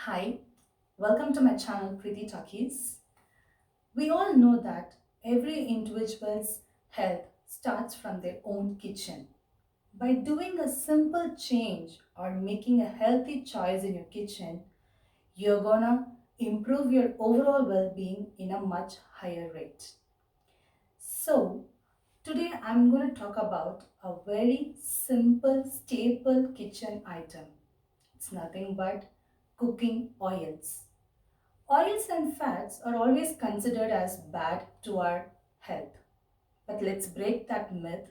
Hi, welcome to my channel Preeti Talkies. We all know that every individual's health starts from their own kitchen. By doing a simple change or making a healthy choice in your kitchen, you're gonna improve your overall well being in a much higher rate. So, today I'm going to talk about a very simple staple kitchen item. It's nothing but cooking oils. Oils and fats are always considered as bad to our health. But let's break that myth.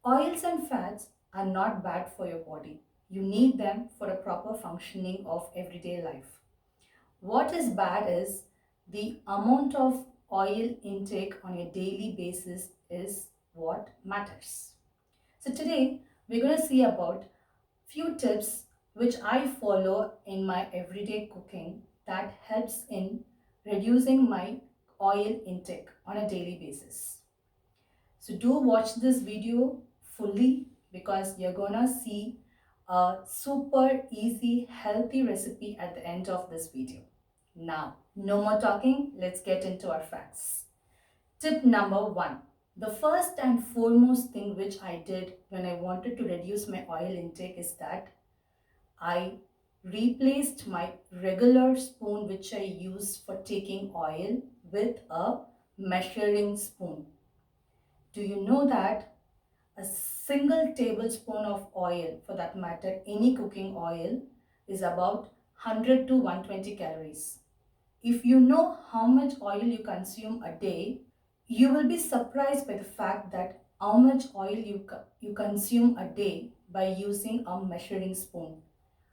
Oils and fats are not bad for your body. You need them for a proper functioning of everyday life. What is bad is the amount of oil intake on a daily basis is what matters. So today we're going to see about few tips which I follow in my everyday cooking that helps in reducing my oil intake on a daily basis. So do watch this video fully because you're gonna see a super easy healthy recipe at the end of this video. Now, no more talking, let's get into our facts. Tip number 1. The first and foremost thing which I did when I wanted to reduce my oil intake is that I replaced my regular spoon which I use for taking oil with a measuring spoon. Do you know that a single tablespoon of oil, for that matter, any cooking oil, is about 100 to 120 calories? If you know how much oil you consume a day, you will be surprised by the fact that how much oil you consume a day by using a measuring spoon.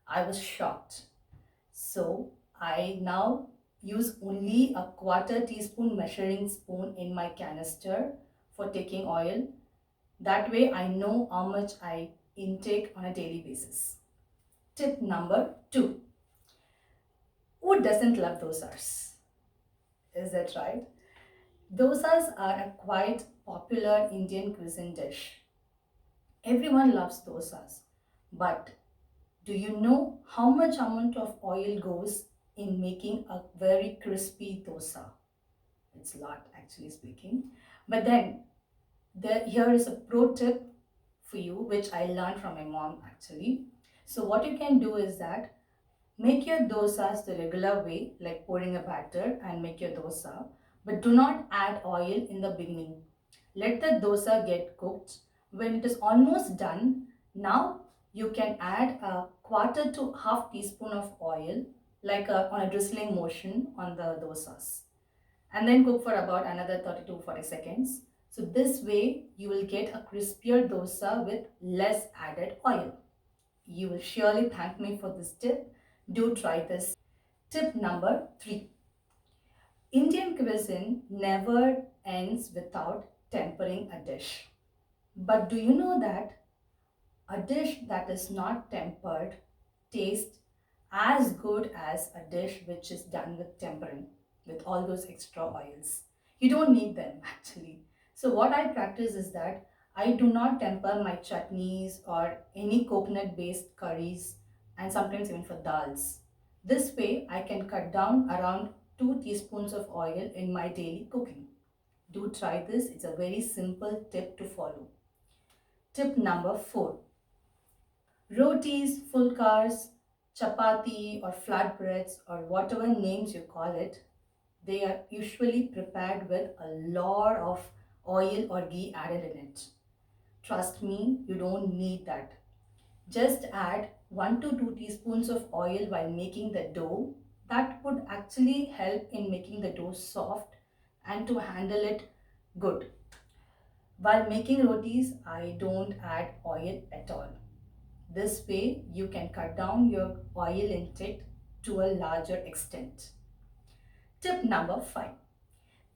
I was shocked. So I now use only a quarter teaspoon measuring spoon in my canister for taking oil. That way I know how much I intake on a daily basis. Tip number 2. Who doesn't love dosas? Is that right? Dosas are a quite popular Indian cuisine dish. Everyone loves dosas. But do you know how much amount of oil goes in making a very crispy dosa? It's a lot actually speaking. But then here is a pro tip for you which I learned from my mom actually. So what you can do is that make your dosas the regular way like pouring a batter and make your dosa, but do not add oil in the beginning. Let the dosa get cooked. When it is almost done, now you can add a quarter to half teaspoon of oil like on a drizzling motion on the dosas, and then cook for about another 30 to 40 seconds. So this way you will get a crispier dosa with less added oil. You will surely thank me for this tip. Do try this. Tip number 3. Indian cuisine never ends without tempering a dish. But do you know that a dish that is not tempered tastes as good as a dish which is done with tempering, with all those extra oils? You don't need them actually. So what I practice is that I do not temper my chutneys or any coconut based curries and sometimes even for dals. This way I can cut down around 2 teaspoons of oil in my daily cooking. Do try this. It's a very simple tip to follow. Tip number 4. Rotis, fulkars, chapati or flatbreads or whatever names you call it, they are usually prepared with a lot of oil or ghee added in it. Trust me, you don't need that. Just add 1 to 2 teaspoons of oil while making the dough. That would actually help in making the dough soft and to handle it good. While making rotis, I don't add oil at all. This way, you can cut down your oil intake to a larger extent. Tip number 5.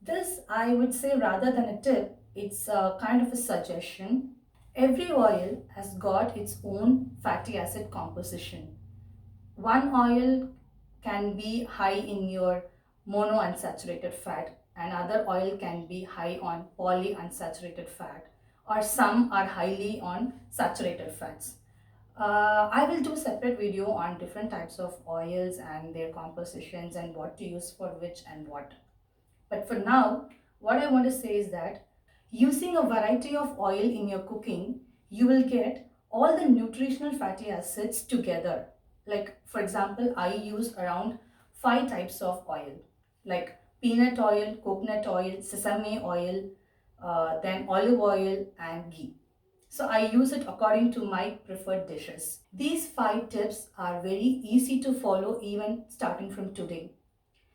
This, I would say, rather than a tip, it's a kind of a suggestion. Every oil has got its own fatty acid composition. One oil can be high in your monounsaturated fat, and other oil can be high on polyunsaturated fat, or some are highly on saturated fats. I will do a separate video on different types of oils and their compositions and what to use for which and what. But for now, what I want to say is that using a variety of oil in your cooking, you will get all the nutritional fatty acids together. Like, for example, I use around 5 types of oil, like peanut oil, coconut oil, sesame oil, then olive oil, and ghee. So I use it according to my preferred dishes. These 5 tips are very easy to follow even starting from today.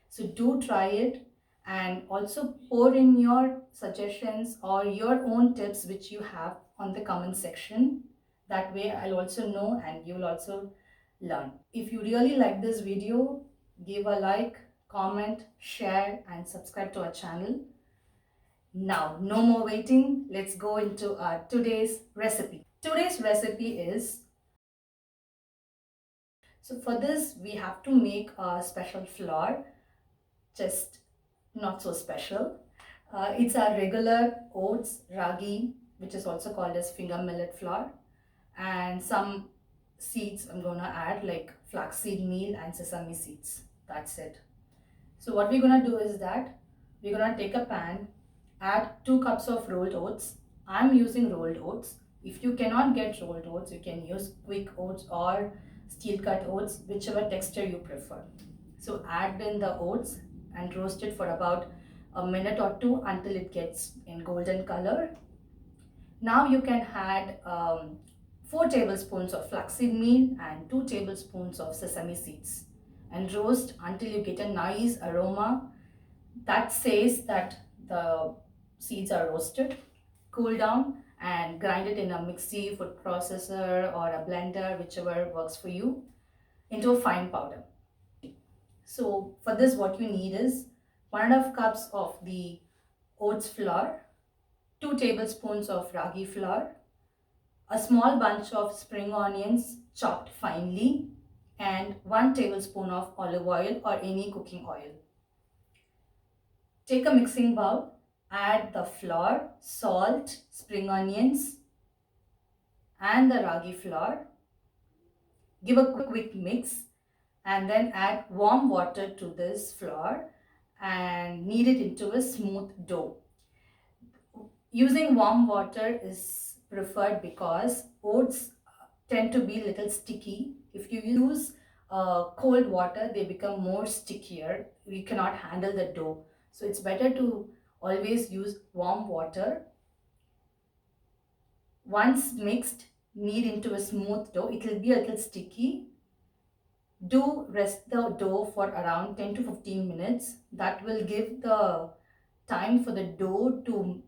So do try it and also pour in your suggestions or your own tips which you have on the comment section. That way I'll also know and you will also learn. If you really like this video, give a like, comment, share and subscribe to our channel. Now, no more waiting. Let's go into our today's recipe. Today's recipe is, so for this we have to make a special flour, just not so special. It's our regular oats, ragi, which is also called as finger millet flour, and some seeds I'm gonna add like flaxseed meal and sesame seeds. That's it. So what we're gonna do is that we're gonna take a pan, add 2 cups of rolled oats. I'm using rolled oats. If you cannot get rolled oats, you can use quick oats or steel cut oats, whichever texture you prefer. So add in the oats and roast it for about a minute or two until it gets in golden color. Now you can add 4 tablespoons of flaxseed meal and 2 tablespoons of sesame seeds and roast until you get a nice aroma that says that the seeds are roasted. Cool down and grind it in a mixie, food processor or a blender, whichever works for you, into a fine powder. So for this what you need is 1.5 cups of the oats flour, 2 tablespoons of ragi flour, a small bunch of spring onions chopped finely, and 1 tablespoon of olive oil or any cooking oil. Take a mixing bowl, add the flour, salt, spring onions and the ragi flour. Give a quick mix and then add warm water to this flour and knead it into a smooth dough. Using warm water is preferred because oats tend to be a little sticky. If you use cold water, they become more stickier. You cannot handle the dough. So it's better to always use warm water. Once mixed, knead into a smooth dough. It will be a little sticky. Do rest the dough for around 10 to 15 minutes. That will give the time for the dough to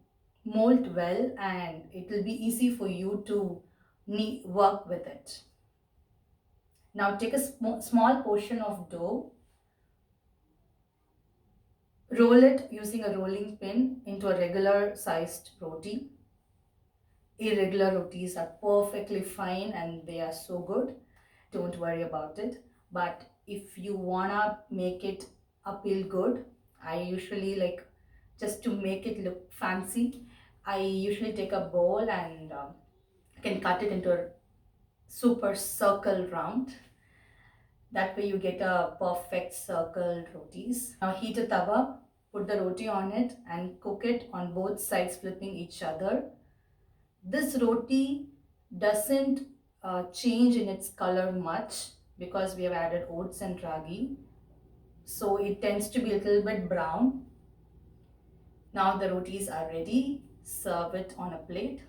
mold well and it will be easy for you to work with it. Now take a small portion of dough, roll it using a rolling pin into a regular sized roti. Irregular rotis are perfectly fine and they are so good. Don't worry about it. But if you wanna make it appeal good, I usually like, just to make it look fancy, I usually take a bowl and can cut it into a super circle round. That way you get a perfect circle rotis. Now heat a tawa, put the roti on it and cook it on both sides, flipping each other. This roti doesn't change in its color much because we have added oats and ragi. So it tends to be a little bit brown. Now the rotis are ready. Serve it on a plate.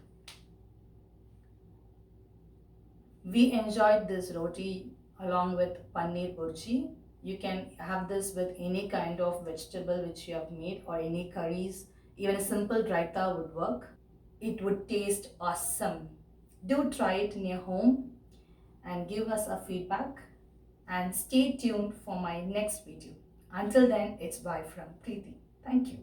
We enjoyed this roti along with paneer burji. You can have this with any kind of vegetable which you have made or any curries. Even a simple raita would work. It would taste awesome. Do try it in your home and give us a feedback and stay tuned for my next video. Until then, it's bye from Preeti. Thank you.